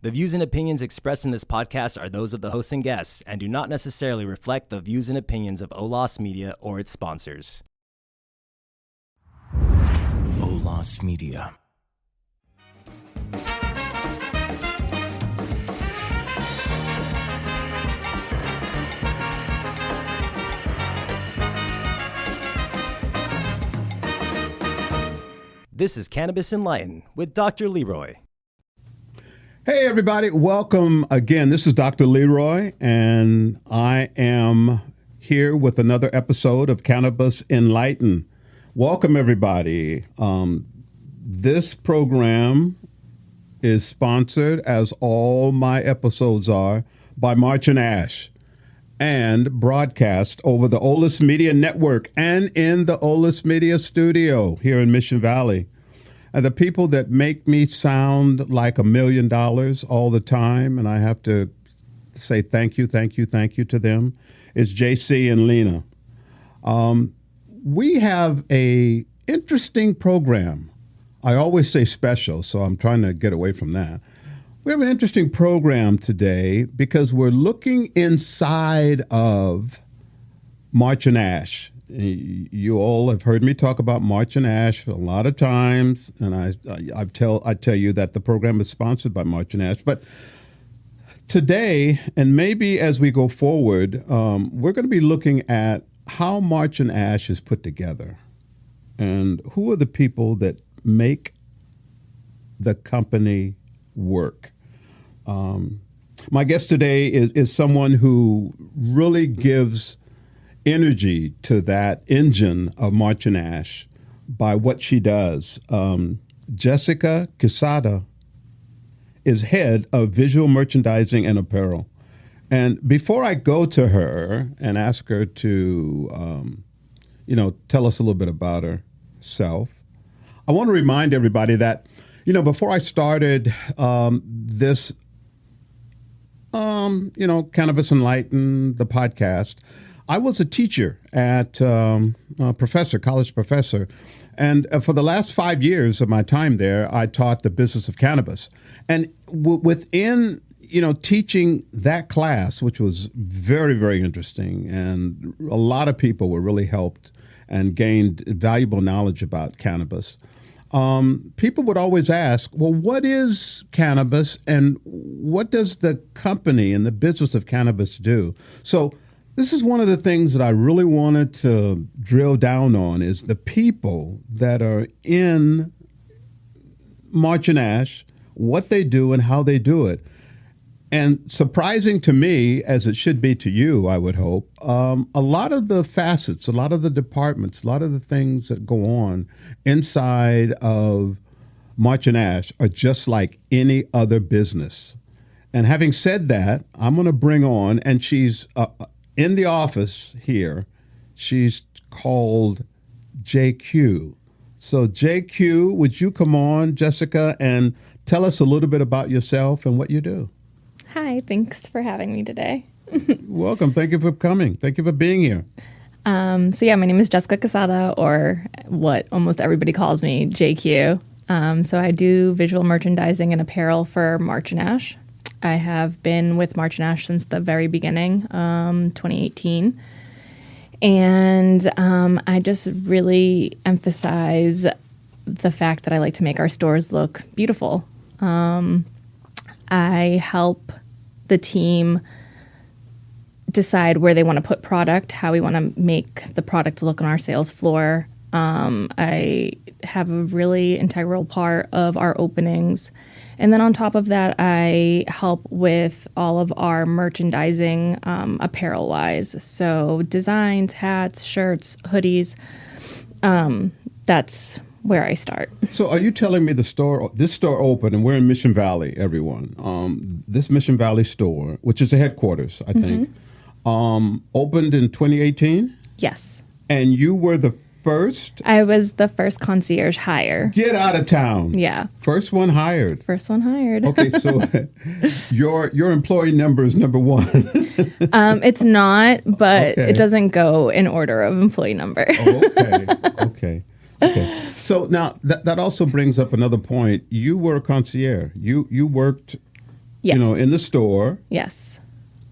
The views and opinions expressed in this podcast are those of the hosts and guests and do not necessarily reflect the views and opinions of Olas Media or its sponsors. Olas Media. This is Cannabis Enlightened with Dr. Leroy. Hey, everybody. Welcome again. This is Dr. Leroy, and I am here with another episode of Cannabis Enlightened. Welcome, everybody. This program is sponsored, as all my episodes are, by March and Ash, and broadcast over the Olas Media Network and in the Olas Media Studio here in Mission Valley. And the people that make me sound like $1 million all the time, and I have to say thank you to them, is JC and Lena. We have a interesting program. I always say special, so I'm trying to get away from that. We have an interesting program today because we're looking inside of March and Ash. You all have heard me talk about March and Ash a lot of times, and I tell you that the program is sponsored by March and Ash. But today, and maybe as we go forward, we're going to be looking at how March and Ash is put together, and who are the people that make the company work. My guest today is someone who really gives energy to that engine of March and Ash by what she does. Jessica Quesada is head of visual merchandising and apparel. And before I go to her and ask her to, tell us a little bit about herself, I want to remind everybody that, before I started this, Cannabis Enlightened, the podcast, I was a teacher at college professor. And for the last 5 years of my time there, I taught the business of cannabis. And within, teaching that class, which was very, very interesting, and a lot of people were really helped and gained valuable knowledge about cannabis. People would always ask, well, what is cannabis and what does the company and the business of cannabis do? So this is one of the things that I really wanted to drill down on is the people that are in March and Ash, what they do and how they do it. And surprising to me, as it should be to you, I would hope, a lot of the facets, a lot of the departments, a lot of the things that go on inside of March and Ash are just like any other business. And having said that, I'm going to bring on, and she's in the office here, she's called JQ. So JQ, would you come on, Jessica, and tell us a little bit about yourself and what you do? Hi, thanks for having me today. Welcome. Thank you for coming. Thank you for being here. My name is Jessica Quesada, or what almost everybody calls me, JQ. So I do visual merchandising and apparel for March and Ash. I have been with March and Ash since the very beginning, 2018. And I just really emphasize the fact that I like to make our stores look beautiful. I help the team decide where they want to put product, how we want to make the product look on our sales floor. I have a really integral part of our openings. And then on top of that, I help with all of our merchandising apparel-wise. So designs, hats, shirts, hoodies. That's where I start. So are you telling me this store opened, and we're in Mission Valley, everyone. This Mission Valley store, which is the headquarters, I think, opened in 2018? Yes. And you were the first? I was the first concierge hire. Get out of town. Yeah. First one hired. First one hired. Okay, so your employee number is number one. It's not, but It doesn't go in order of employee number. Okay. So now that also brings up another point. You were a concierge. You worked you Yes. know, in the store Yes.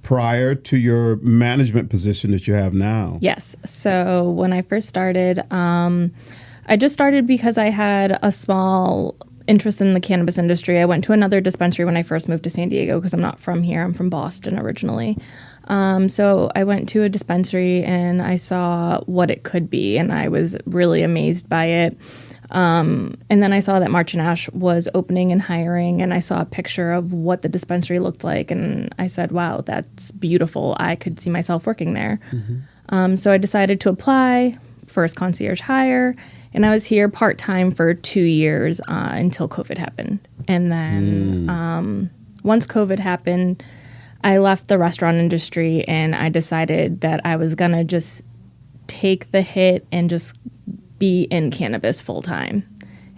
prior to your management position that you have now. Yes. So when I first started, I just started because I had a small interest in the cannabis industry. I went to another dispensary when I first moved to San Diego because I'm not from here. I'm from Boston originally. So I went to a dispensary and I saw what it could be, and I was really amazed by it. And then I saw that March and Ash was opening and hiring, and I saw a picture of what the dispensary looked like, and I said, wow, that's beautiful. I could see myself working there. So I decided to apply, first concierge hire, and I was here part-time for 2 years until COVID happened. And then once COVID happened, I left the restaurant industry, and I decided that I was going to just take the hit and just be in cannabis full-time.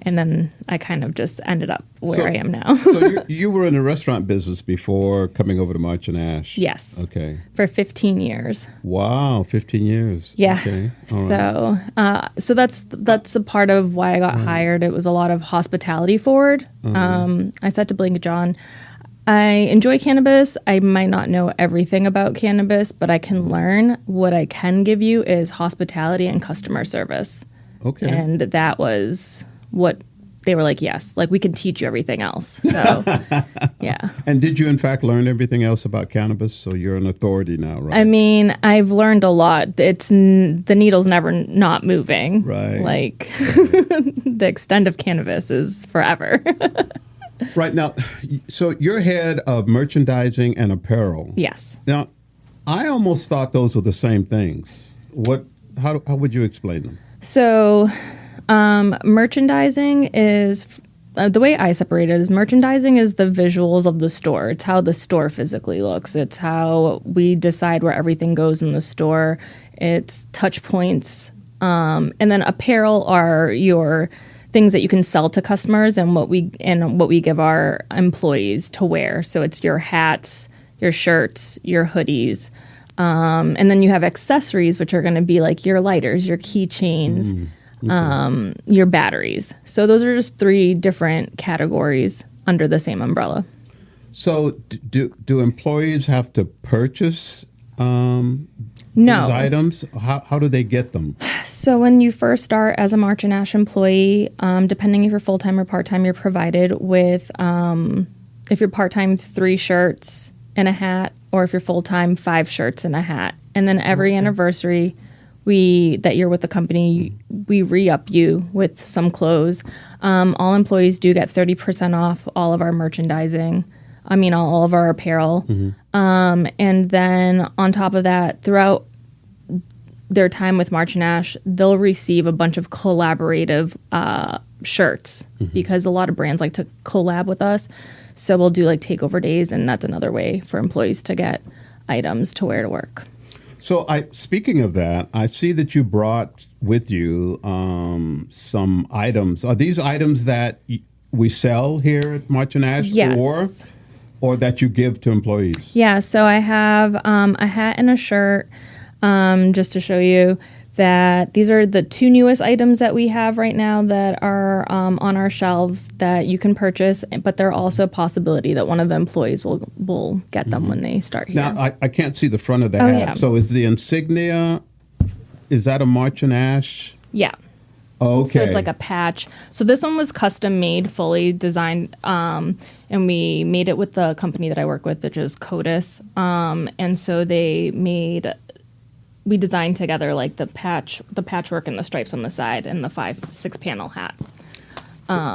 And then I kind of just ended up where I am now. So you were in the restaurant business before coming over to March and Ash? Yes. Okay. For 15 years. Wow, 15 years. Yeah. Okay. All right. So that's a part of why I got hired. It was a lot of hospitality forward. I said to Blink John, I enjoy cannabis. I might not know everything about cannabis, but I can learn. What I can give you is hospitality and customer service. Okay. And that was what they were like, yes, like we can teach you everything else. So, yeah. And did you, in fact, learn everything else about cannabis? So you're an authority now, right? I mean, I've learned a lot. The needle's never not moving. Right. Like the extent of cannabis is forever. Right. Now, so you're head of merchandising and apparel. Yes. Now, I almost thought those were the same things. How would you explain them? So, merchandising is the way I separate it is merchandising is the visuals of the store. It's how the store physically looks. It's how we decide where everything goes in the store. It's touch points. And then apparel are your things that you can sell to customers and what we give our employees to wear. So it's your hats, your shirts, your hoodies. And then you have accessories, which are going to be like your lighters, your keychains, your batteries. So those are just 3 different categories under the same umbrella. So do employees have to purchase No. these items? How do they get them? So when you first start as a March and Ash employee, depending if you're full-time or part-time, you're provided with, if you're part-time, 3 shirts and a hat, or if you're full-time, 5 shirts and a hat. And then every anniversary that you're with the company, we re-up you with some clothes. All employees do get 30% off all of our merchandising. I mean, all of our apparel. And then on top of that, throughout their time with March and Ash, they'll receive a bunch of collaborative shirts because a lot of brands like to collab with us. So we'll do like takeover days, and that's another way for employees to get items to wear to work. So speaking of that, I see that you brought with you some items. Are these items that we sell here at March and Ash? Yes. Or that you give to employees? Yeah, so I have a hat and a shirt just to show you that these are the 2 newest items that we have right now that are on our shelves that you can purchase, but there are also a possibility that one of the employees will get them when they start here. Now, I can't see the front of the hat. Yeah. So is the insignia, is that a March and Ash? Yeah. Okay. So it's like a patch. So this one was custom made, fully designed, and we made it with the company that I work with, which is Couture. And so we designed together like the patchwork and the stripes on the side and the 5-6 panel hat.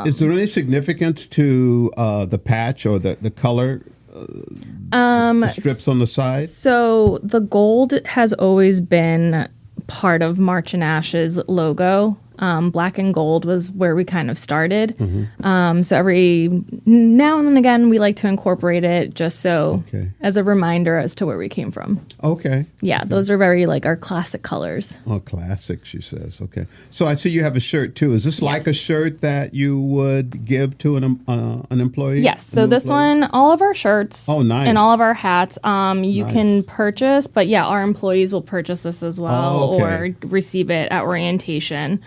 Is there any significance to the patch or the color? The strips on the side? So the gold has always been part of March and Ash's logo. Black and gold was where we kind of started. So every now and then again, we like to incorporate it just so as a reminder as to where we came from. Okay. Yeah, those are very like our classic colors. Oh, classic, she says. Okay. So I see you have a shirt too. Is this like a shirt that you would give to an employee? Yes. So this one, all of our shirts nice. and all of our hats, you can purchase. But yeah, our employees will purchase this as well or receive it at orientation.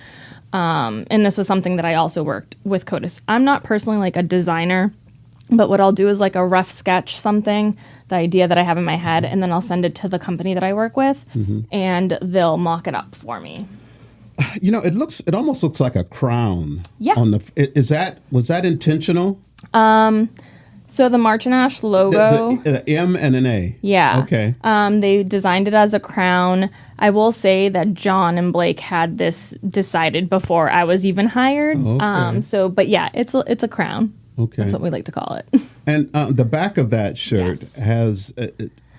And this was something that I also worked with Couture. I'm not personally like a designer But what I'll do is like a rough sketch, something, the idea that I have in my head, and then I'll send it to the company that I work with, and they'll mock it up for me. You know, it almost looks like a crown. Yeah. Was that intentional? So the March and Ash logo, The M and an A. yeah. Okay. They designed it as a crown. I will say that John and Blake had this decided before I was even hired. Okay. But yeah, it's a crown. Okay. That's what we like to call it. And the back of that shirt Yes. has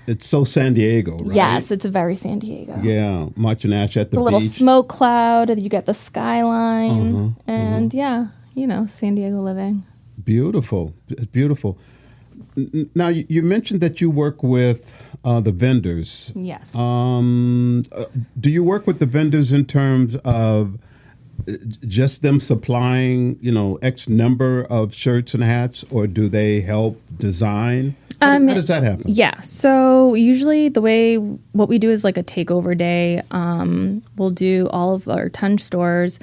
it's so San Diego, right? Yes, it's a very San Diego. Yeah, March and Ash at the The little beach. smoke cloud. You get the skyline, and yeah, San Diego living. Beautiful. It's beautiful. Now, you mentioned that you work with the vendors. Yes. Do you work with the vendors in terms of just them supplying, X number of shirts and hats, or do they help design? How does that happen? Yeah. So usually what we do is like a takeover day. We'll do all of our 10 stores.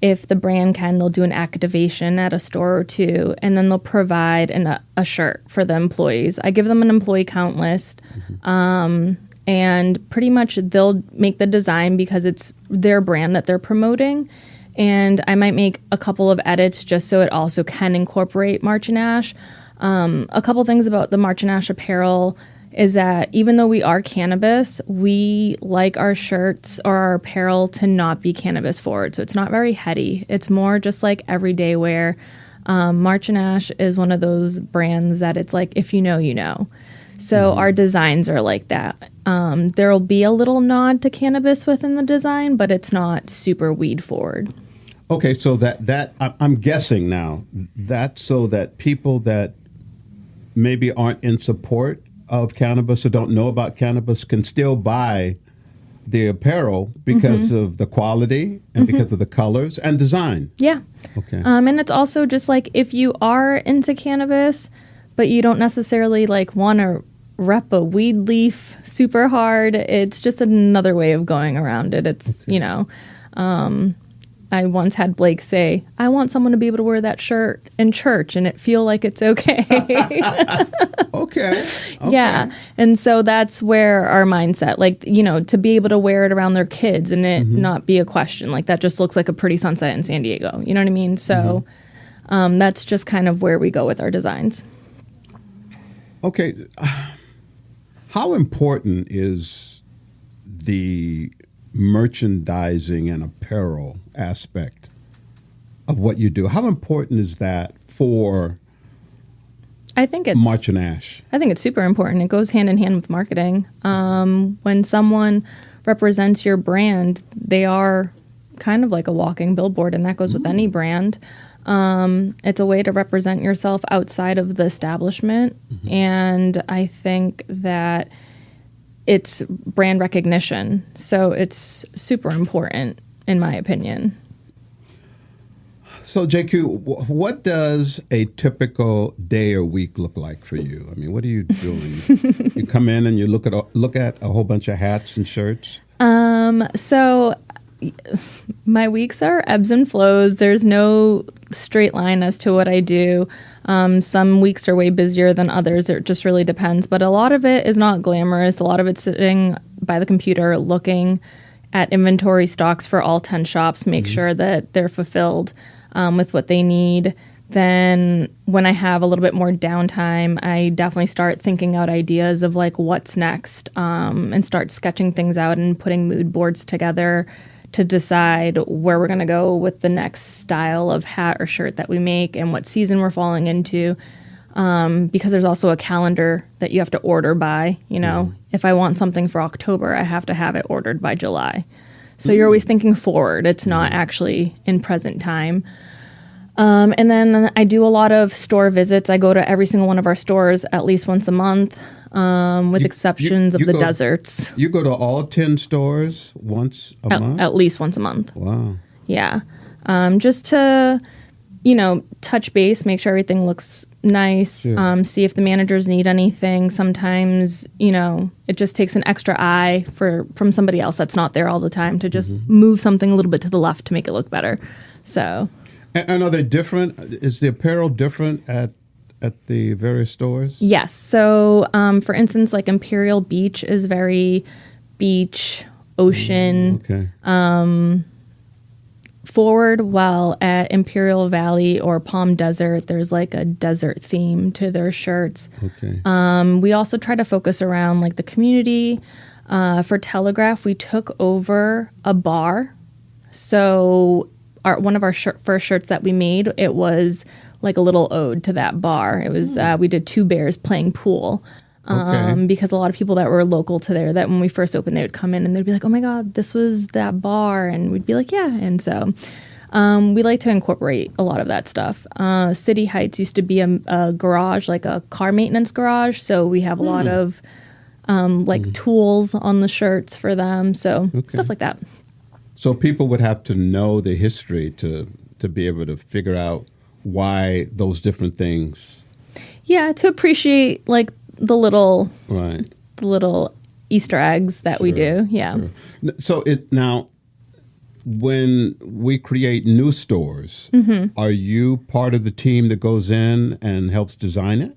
If the brand can, they'll do an activation at a store or two, and then they'll provide a shirt for the employees. I give them an employee count list, and pretty much they'll make the design because it's their brand that they're promoting. And I might make a couple of edits just so it also can incorporate March and Ash. A couple things about the March and Ash apparel is that even though we are cannabis, we like our shirts or our apparel to not be cannabis forward. So it's not very heady. It's more just like everyday wear. March and Ash is one of those brands that it's like, if you know, you know. So our designs are like that. There'll be a little nod to cannabis within the design, but it's not super weed forward. Okay, so that I'm guessing now that's so that people that maybe aren't in support of cannabis or don't know about cannabis can still buy the apparel because of the quality and because of the colors and design. Yeah. Okay. And it's also just like if you are into cannabis, but you don't necessarily like want to rep a weed leaf super hard, it's just another way of going around it. It's, I once had Blake say, I want someone to be able to wear that shirt in church and it feel like it's okay. Okay. Yeah. And so that's where our mindset, like, to be able to wear it around their kids and it not be a question. Like, that just looks like a pretty sunset in San Diego. You know what I mean? So that's just kind of where we go with our designs. Okay. How important is the merchandising and apparel aspect of what you do? How important is that for March and Ash? I think it's super important. It goes hand in hand with marketing. When someone represents your brand, they are kind of like a walking billboard, and that goes with any brand. It's a way to represent yourself outside of the establishment, and I think that it's brand recognition. So it's super important, in my opinion. So, JQ, what does a typical day or week look like for you? I mean, what are you doing? You come in and you look at a whole bunch of hats and shirts? So my weeks are ebbs and flows. There's no straight line as to what I do. Some weeks are way busier than others. It just really depends. But a lot of it is not glamorous. A lot of it's sitting by the computer looking at inventory stocks for all 10 shops, make sure that they're fulfilled with what they need. Then when I have a little bit more downtime, I definitely start thinking out ideas of like what's next, and start sketching things out and putting mood boards together to decide where we're going to go with the next style of hat or shirt that we make and what season we're falling into. Because there's also a calendar that you have to order by, If I want something for October, I have to have it ordered by July. So you're always thinking forward. It's not actually in present time. And then I do a lot of store visits. I go to every single one of our stores at least once a month, with exceptions of the deserts. You go to all 10 stores once a month? At least once a month. Wow. Yeah. Just to, touch base, make sure everything looks nice, Sure. See if the managers need anything. Sometimes, it just takes an extra eye from somebody else that's not there all the time to just move something a little bit to the left to make it look better. So... And are they different? Is the apparel different at at the various stores? Yes. So, for instance, like Imperial Beach is very beach, ocean forward, while at Imperial Valley or Palm Desert, there's like a desert theme to their shirts. Okay. We also try to focus around like the community. For Telegraph, we took over a bar. So one of our first shirts that we made, it was like a little ode to that bar. It was we did two bears playing pool. Because a lot of people that were local to there, that when we first opened, they would come in and they'd be like, oh my God, this was that bar. And we'd be like, yeah. And so we like to incorporate a lot of that stuff. City Heights used to be a garage, like a car maintenance garage. So we have a lot of like tools on the shirts for them. So stuff like that. So people would have to know the history to be able to figure out why those different things. Yeah, to appreciate like the little Easter eggs that we do. Yeah. Sure. So now, when we create new stores, are you part of the team that goes in and helps design it?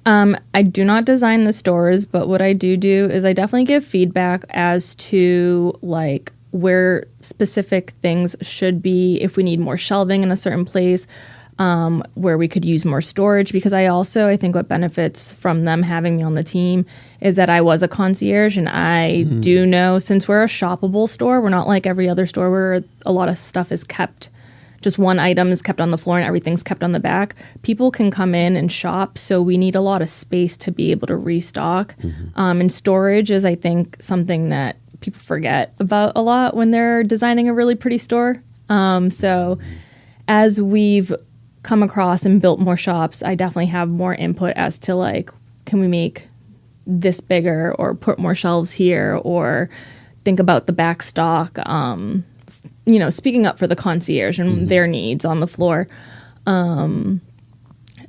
I do not design the stores, but what I do is I definitely give feedback as to like where specific things should be, if we need more shelving in a certain place, where we could use more storage. Because I think what benefits from them having me on the team is that I was a concierge, and I do know, since we're a shoppable store, we're not like every other store where a lot of stuff is kept, just one item is kept on the floor and everything's kept on the back. People can come in and shop, so we need a lot of space to be able to restock. And storage is, I think, something that people forget about a lot when they're designing a really pretty store. So as we've come across and built more shops, I definitely have more input as to like, can we make this bigger or put more shelves here or think about the back stock, speaking up for the concierge and their needs on the floor.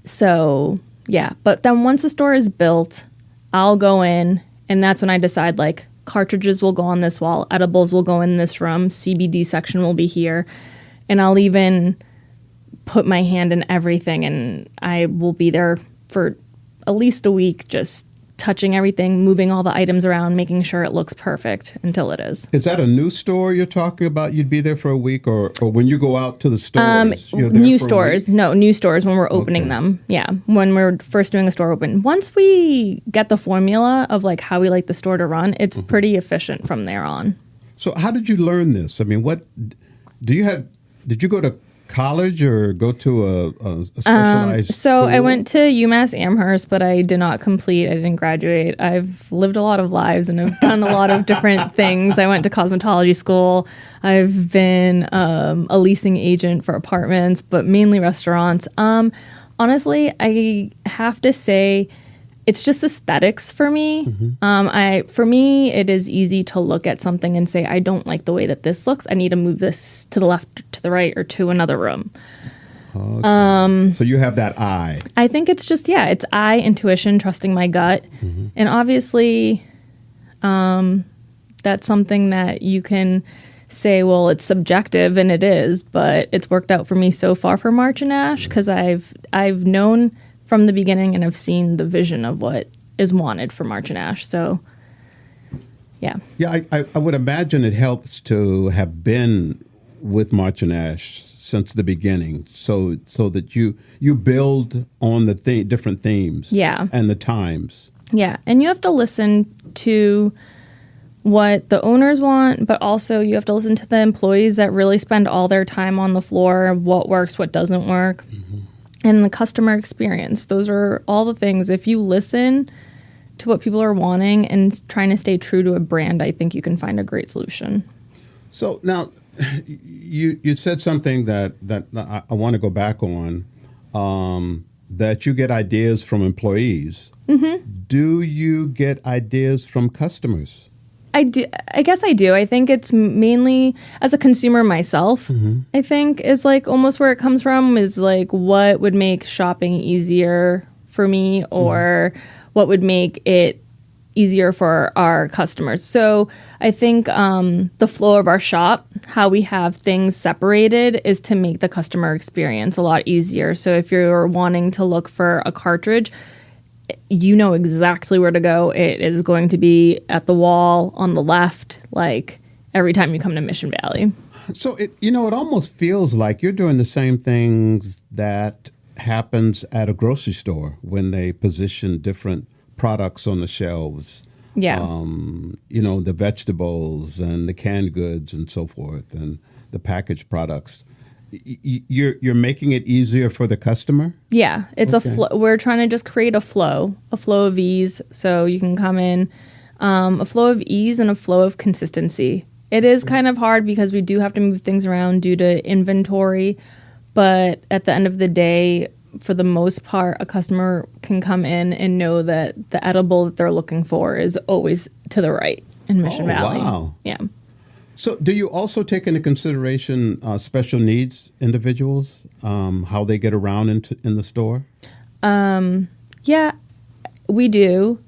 So yeah, but then once the store is built, I'll go in, and that's when I decide like cartridges will go on this wall, edibles will go in this room, CBD section will be here, and I'll even put my hand in everything, and I will be there for at least a week just touching everything, moving all the items around, making sure it looks perfect until it is. Is that a new store you're talking about? You'd be there for a week, or when you go out to the stores? You're there new for stores. No, new stores when we're opening them. Yeah, when we're first doing a store open. Once we get the formula of like how we like the store to run, it's pretty efficient from there on. So how did you learn this? I mean, did you go to college or go to a specialized school? I went to UMass Amherst, but I did not complete. I didn't graduate. I've lived a lot of lives and I've done a lot of different things. I went to cosmetology school. I've been a leasing agent for apartments, but mainly restaurants. Honestly, I have to say, it's just aesthetics for me. For me, it is easy to look at something and say, I don't like the way that this looks. I need to move this to the left, to the right, or to another room. Okay. So you have that eye. I think it's just, it's eye, intuition, trusting my gut. And obviously, that's something that you can say, well, it's subjective, and it is, but it's worked out for me so far for March and Ash, because I've known from the beginning and I've seen the vision of what is wanted for March and Ash. So, yeah. Yeah, I would imagine it helps to have been with March and Ash since the beginning, so that you build on the different themes and the times. Yeah, and you have to listen to what the owners want, but also you have to listen to the employees that really spend all their time on the floor, what works, what doesn't work. And the customer experience. Those are all the things. If you listen to what people are wanting and trying to stay true to a brand, I think you can find a great solution. So now, you said something that I want to go back on, that you get ideas from employees. Do you get ideas from customers? I do. I guess I do. I think it's mainly as a consumer myself, I think is like almost where it comes from, is like what would make shopping easier for me, or what would make it easier for our customers. So I think the flow of our shop, how we have things separated, is to make the customer experience a lot easier. So if you're wanting to look for a cartridge, you know exactly where to go. It is going to be at the wall on the left, like every time you come to Mission Valley. So it almost feels like you're doing the same things that happens at a grocery store when they position different products on the shelves. Yeah. The vegetables and the canned goods and so forth, and the packaged products. You're making it easier for the customer? Yeah, it's a flow. We're trying to just create a flow of ease, so you can come in, a flow of ease and a flow of consistency. It is kind of hard because we do have to move things around due to inventory, but at the end of the day, for the most part, a customer can come in and know that the edible that they're looking for is always to the right in Mission Valley. Wow. Yeah. So do you also take into consideration special needs individuals, how they get around in the store? Yeah, we do.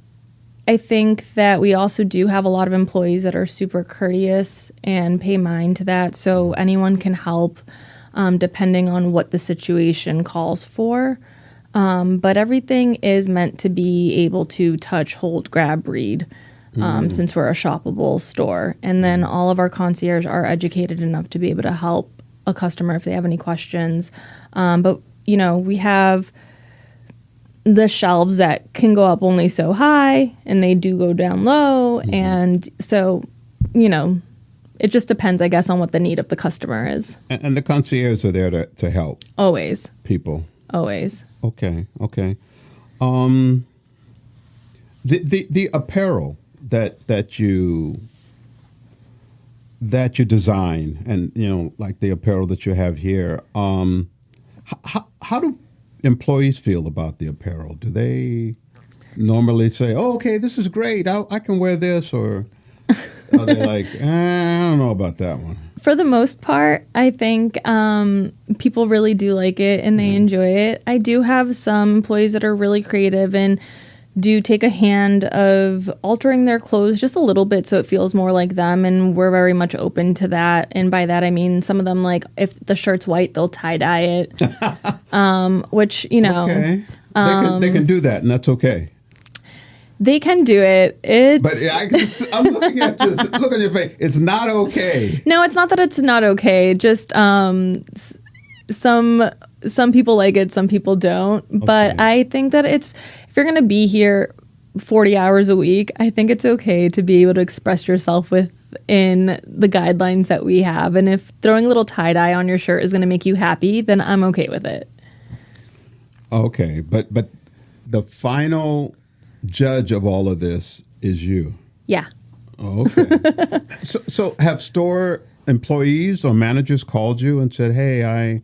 I think that we also do have a lot of employees that are super courteous and pay mind to that. So anyone can help depending on what the situation calls for. But everything is meant to be able to touch, hold, grab, read, since we're a shoppable store. And then all of our concierge are educated enough to be able to help a customer if they have any questions. But, we have the shelves that can go up only so high, and they do go down low. Mm-hmm. And so, it just depends, I guess, on what the need of the customer is. And the concierges are there to help. Always. People. Always. Okay. The apparel that you design, and like the apparel that you have here, how do employees feel about the apparel? Do they normally say, "Oh, okay, this is great. I can wear this," or are they like, I don't know about that one? For the most part, I think people really do like it and they enjoy it. I do have some employees that are really creative and do take a hand of altering their clothes just a little bit so it feels more like them, and we're very much open to that. And by that I mean some of them, like, if the shirt's white, they'll tie-dye it, which, Okay. They can do that, and that's okay. They can do it. I'm looking at you. Look at your face. It's not okay. No, it's not that it's not okay. Just some people like it, some people don't. Okay. But I think that if you're going to be here 40 hours a week, I think it's okay to be able to express yourself within the guidelines that we have. And if throwing a little tie-dye on your shirt is going to make you happy, then I'm okay with it. Okay, but the final judge of all of this is you. Yeah. Okay. So have store employees or managers called you and said, "Hey,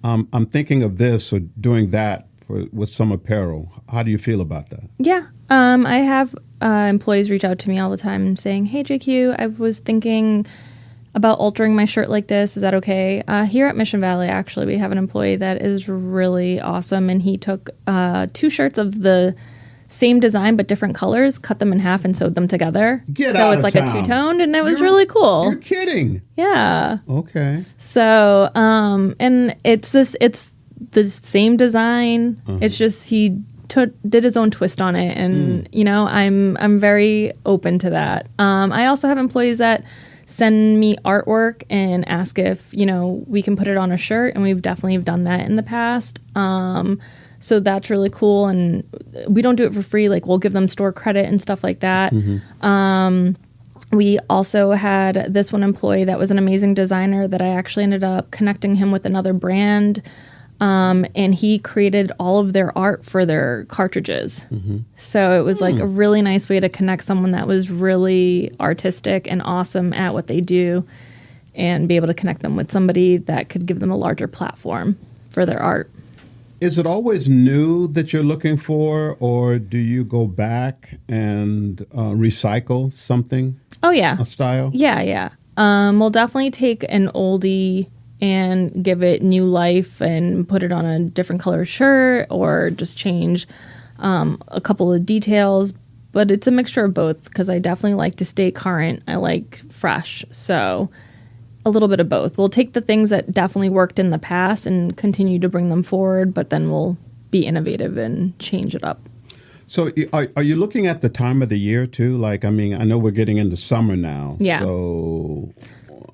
I'm thinking of this or doing that with some apparel." How do you feel about that? Yeah. I have employees reach out to me all the time saying, "Hey, JQ, I was thinking about altering my shirt like this. Is that okay?" Here at Mission Valley, actually, we have an employee that is really awesome, and he took 2 shirts of the same design but different colors, cut them in half, and sewed them together. So it's like a two-toned, and it was really cool. You're kidding. Yeah. Okay. So, and it's the same design. Uh-huh. It's just he did his own twist on it, and I'm very open to that. I also have employees that send me artwork and ask if we can put it on a shirt, and we've definitely done that in the past. So that's really cool, and we don't do it for free. Like, we'll give them store credit and stuff like that. Mm-hmm. We also had this one employee that was an amazing designer that I actually ended up connecting him with another brand, and he created all of their art for their cartridges. Mm-hmm. So it was like a really nice way to connect someone that was really artistic and awesome at what they do, and be able to connect them with somebody that could give them a larger platform for their art. Is it always new that you're looking for, or do you go back and recycle something? Oh, yeah. A style? Yeah. We'll definitely take an oldie and give it new life and put it on a different color shirt, or just change a couple of details. but it's a mixture of both because I definitely like to stay current. I like fresh. So a little bit of both. We'll take the things that definitely worked in the past and continue to bring them forward, but then we'll be innovative and change it up. So are you looking at the time of the year too? Like, I mean, I know we're getting into summer now. Yeah.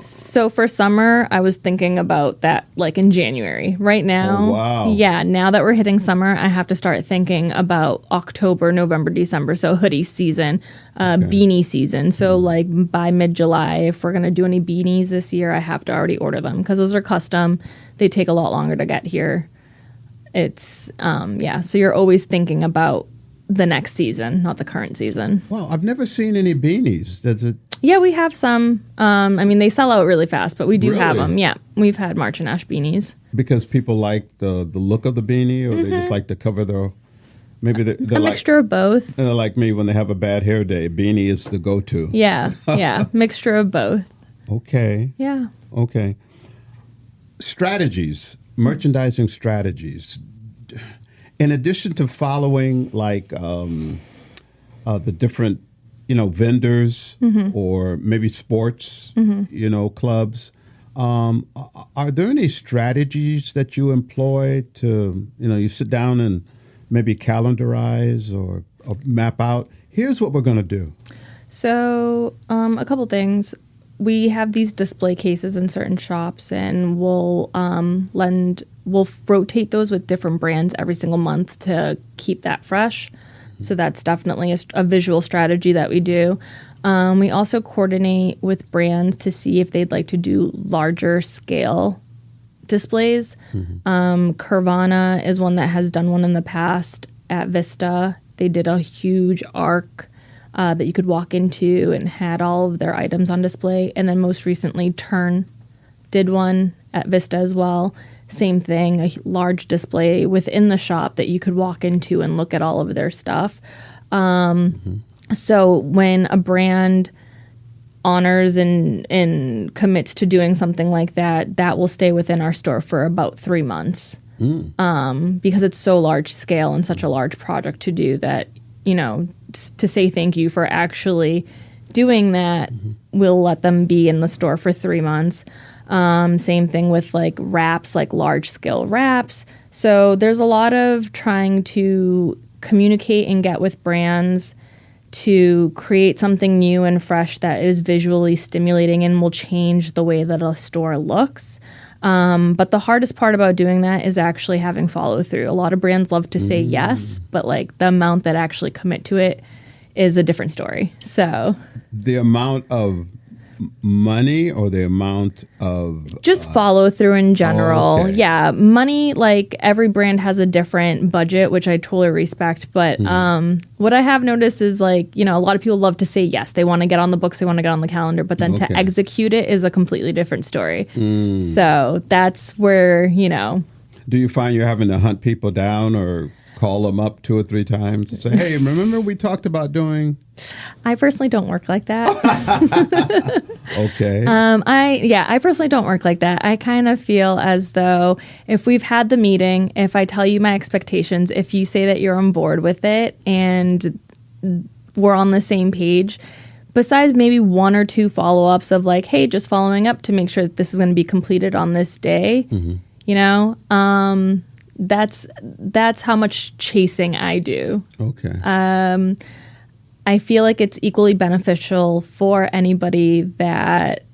So for summer, I was thinking about that like in January. Right now, oh, wow. Yeah, now that we're hitting summer, I have to start thinking about October, November, December. So hoodie season, beanie season. So like by mid-July, if we're going to do any beanies this year, I have to already order them because those are custom. They take a lot longer to get here. It's, so you're always thinking about the next season, not the current season. Well, I've never seen any beanies. Does it? Yeah, we have some. I mean, they sell out really fast, but we do have Really? them. Yeah, we've had March and Ash beanies. Because people like the look of the beanie, or they just like to cover their. Maybe they're A like, mixture of both. like me when they have a bad hair day. Beanie is the go-to. Yeah, mixture of both. Okay. Yeah. Okay. Strategies, merchandising strategies. In addition to following like the different, vendors or maybe sports, clubs, are there any strategies that you employ to, you sit down and maybe calendarize or map out, here's what we're going to do? So a couple things. We have these display cases in certain shops, and we'll rotate those with different brands every single month to keep that fresh. So that's definitely a visual strategy that we do. We also coordinate with brands to see if they'd like to do larger scale displays. Carvana is one that has done one in the past at Vista. They did a huge arc that you could walk into and had all of their items on display. And then most recently, Turn did one at Vista as well. Same thing, a large display within the shop that you could walk into and look at all of their stuff. So when a brand honors and commits to doing something like that, that will stay within our store for about 3 months. Because it's so large scale and such a large project to do that, to say thank you for actually doing that, we'll let them be in the store for 3 months. Same thing with like wraps, like large scale wraps. So there's a lot of trying to communicate and get with brands to create something new and fresh that is visually stimulating and will change the way that a store looks. But the hardest part about doing that is actually having follow through. A lot of brands love to say yes, but like the amount that actually commit to it is a different story. So the amount of money or the amount of just follow through in general. okay. Yeah, money, like every brand has a different budget, which I totally respect. But what I have noticed is like, a lot of people love to say yes. They want to get on the books, they want to get on the calendar, but then to execute it is a completely different story. So that's where, Do you find you're having to hunt people down or call them up 2 or 3 times and say, hey, remember we talked about doing... I personally don't work like that. Okay. I personally don't work like that. I kind of feel as though if we've had the meeting, if I tell you my expectations, if you say that you're on board with it and we're on the same page, besides maybe 1 or 2 follow-ups of like, hey, just following up to make sure that this is going to be completed on this day, that's how much chasing I do. Okay. I feel like it's equally beneficial for anybody that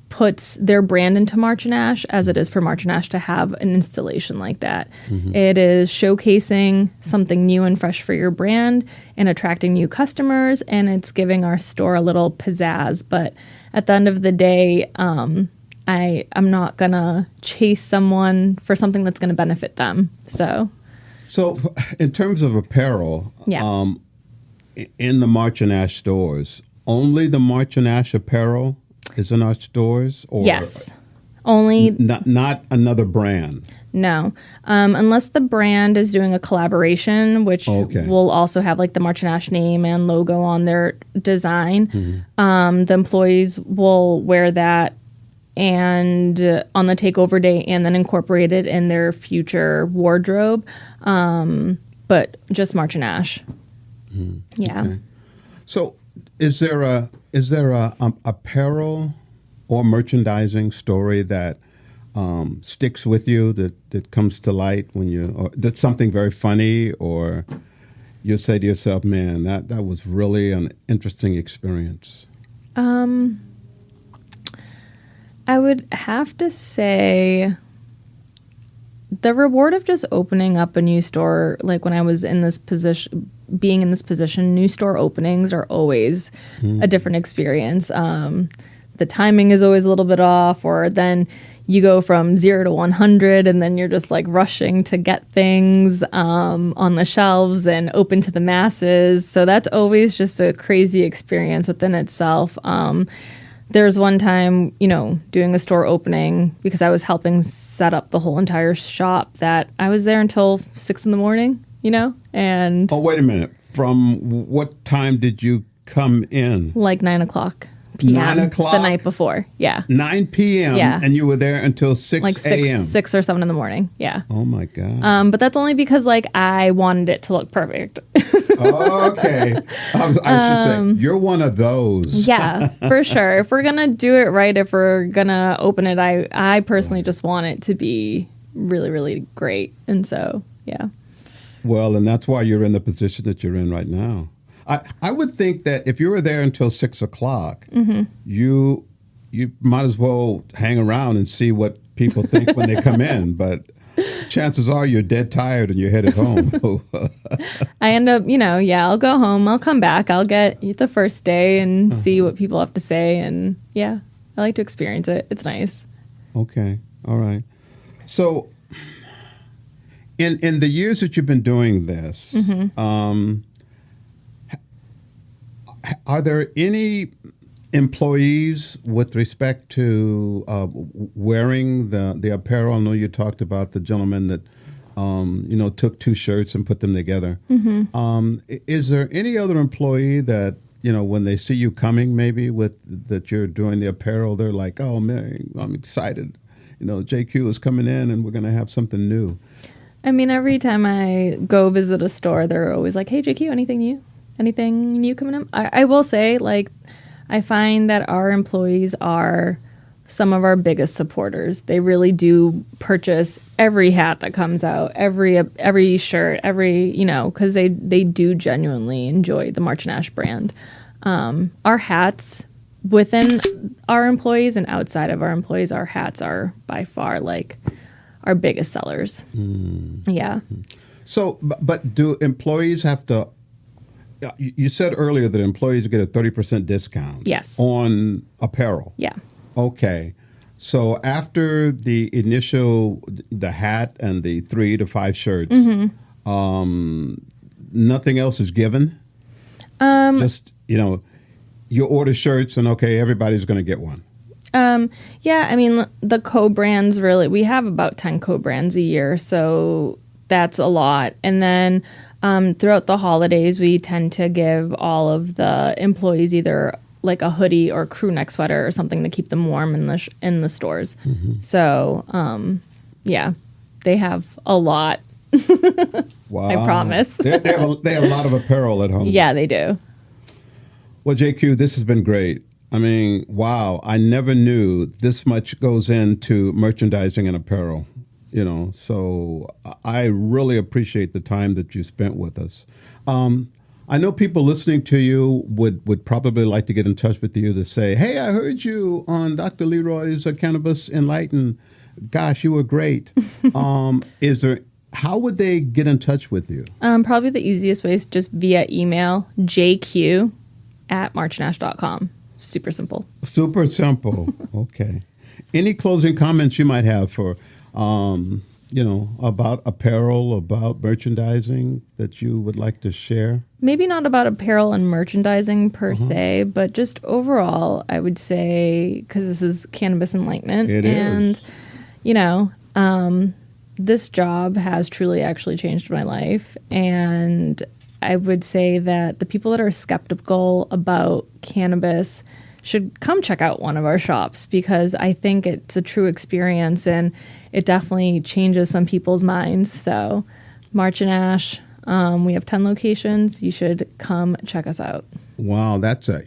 puts their brand into March and Ash as it is for March and Ash to have an installation like that. It is showcasing something new and fresh for your brand and attracting new customers, and it's giving our store a little pizzazz. But at the end of the day, I'm not going to chase someone for something that's going to benefit them. So in terms of apparel, yeah. In the March and Ash stores, only the March and Ash apparel is in our stores? Or yes. Only... Not another brand? No. Unless the brand is doing a collaboration, which will also have like the March and Ash name and logo on their design. The employees will wear that and on the takeover day and then incorporate it in their future wardrobe. But just March and Ash. Yeah. Okay. So, is there a apparel or merchandising story that sticks with you that comes to light when or that's something very funny, or you say to yourself, "Man, that was really an interesting experience"? I would have to say the reward of just opening up a new store, like when I was in this position, being in this position, new store openings are always a different experience. The timing is always a little bit off, or then you go from 0 to 100 and then you're just like rushing to get things on the shelves and open to the masses. So that's always just a crazy experience within itself. There's one time, doing a store opening because I was helping set up the whole entire shop that I was there until 6 a.m, and... Oh, wait a minute. From what time did you come in? Like 9 o'clock p.m. 9 o'clock? The night before, yeah. 9 p.m. Yeah. And you were there until 6 like a.m.? 6 or 7 in the morning, yeah. Oh, my God. But that's only because, I wanted it to look perfect. Oh, okay. I should say, you're one of those. Yeah, for sure. If we're going to do it right, if we're going to open it, I personally just want it to be really, really great. And so, yeah. Well, and that's why you're in the position that you're in right now. I would think that if you were there until 6 o'clock, you might as well hang around and see what people think when they come in. But chances are you're dead tired and you're headed home. I end up, I'll go home. I'll come back. I'll get the first day and see what people have to say. And yeah, I like to experience it. It's nice. Okay. All right. So in the years that you've been doing this, are there any employees with respect to wearing the apparel? I know you talked about the gentleman that took 2 shirts and put them together. Is there any other employee that when they see you coming, maybe that you're doing the apparel, they're like, "Oh man, I'm excited. JQ is coming in and we're going to have something new"? I mean, every time I go visit a store, they're always like, "Hey, JQ, anything new? Anything new coming up?" I will say, I find that our employees are some of our biggest supporters. They really do purchase every hat that comes out, every shirt, because they do genuinely enjoy the March & Ash brand. Our hats within our employees and outside of our employees, our hats are by far our biggest sellers. Yeah. So, but do employees have to... You said earlier that employees get a 30% discount. Yes. On apparel. Yeah. Okay. So after the hat and the 3 to 5 shirts, nothing else is given? Just, you order shirts and okay, everybody's going to get one. Yeah, I mean, the co-brands really, we have about 10 co-brands a year, so that's a lot. And then throughout the holidays, we tend to give all of the employees either like a hoodie or crew neck sweater or something to keep them warm in the stores. So, yeah, they have a lot. Wow. I promise. They have a lot of apparel at home. Yeah, they do. Well, JQ, this has been great. I mean, wow, I never knew this much goes into merchandising and apparel. So I really appreciate the time that you spent with us. I know people listening to you would probably like to get in touch with you to say, "Hey, I heard you on Dr. Leroy's Cannabis Enlightened. Gosh, you were great." How would they get in touch with you? Probably the easiest way is just via email, jq@marchandash.com. Super simple. Super simple. Okay. Any closing comments you might have for about apparel, about merchandising that you would like to share? Maybe not about apparel and merchandising per se, but just overall, I would say, because this is Cannabis Enlightenment. It is. And, this job has truly actually changed my life. And I would say that the people that are skeptical about cannabis should come check out one of our shops, because I think it's a true experience and it definitely changes some people's minds. So March & Ash, we have 10 locations. You should come check us out. Wow, that's a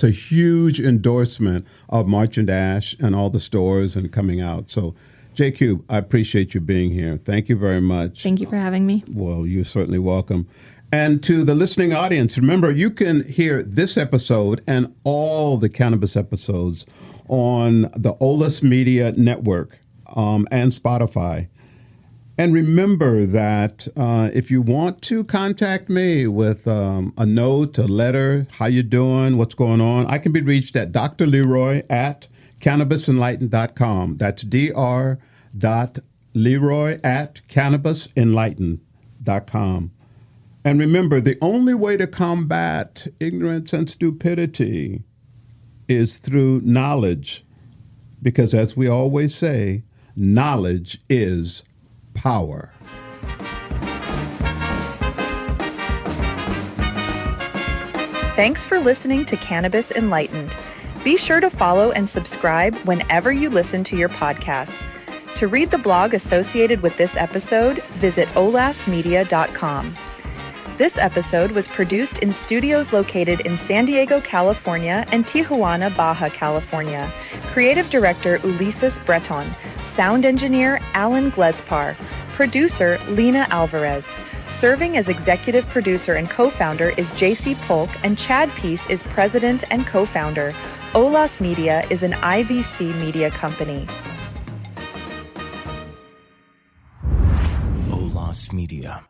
huge endorsement of March and Dash and all the stores and coming out. So, JQ, I appreciate you being here. Thank you very much. Thank you for having me. Well, you're certainly welcome. And to the listening audience, remember, you can hear this episode and all the cannabis episodes on the Olas Media Network and Spotify. And remember that if you want to contact me with a note, a letter, how you doing, what's going on, I can be reached at Dr. Leroy at cannabisenlightened.com. That's dr.leroy at cannabisenlightened.com. And remember, the only way to combat ignorance and stupidity is through knowledge. Because as we always say, knowledge is power. Thanks for listening to Cannabis Enlightened. Be sure to follow and subscribe whenever you listen to your podcasts. To read the blog associated with this episode, visit olasmedia.com. This episode was produced in studios located in San Diego, California and Tijuana, Baja California. Creative director Ulises Breton. Sound engineer Alan Glespar. Producer Lena Alvarez. Serving as executive producer and co-founder is JC Polk, and Chad Peace is president and co-founder. Olas Media is an IVC media company. Olas Media.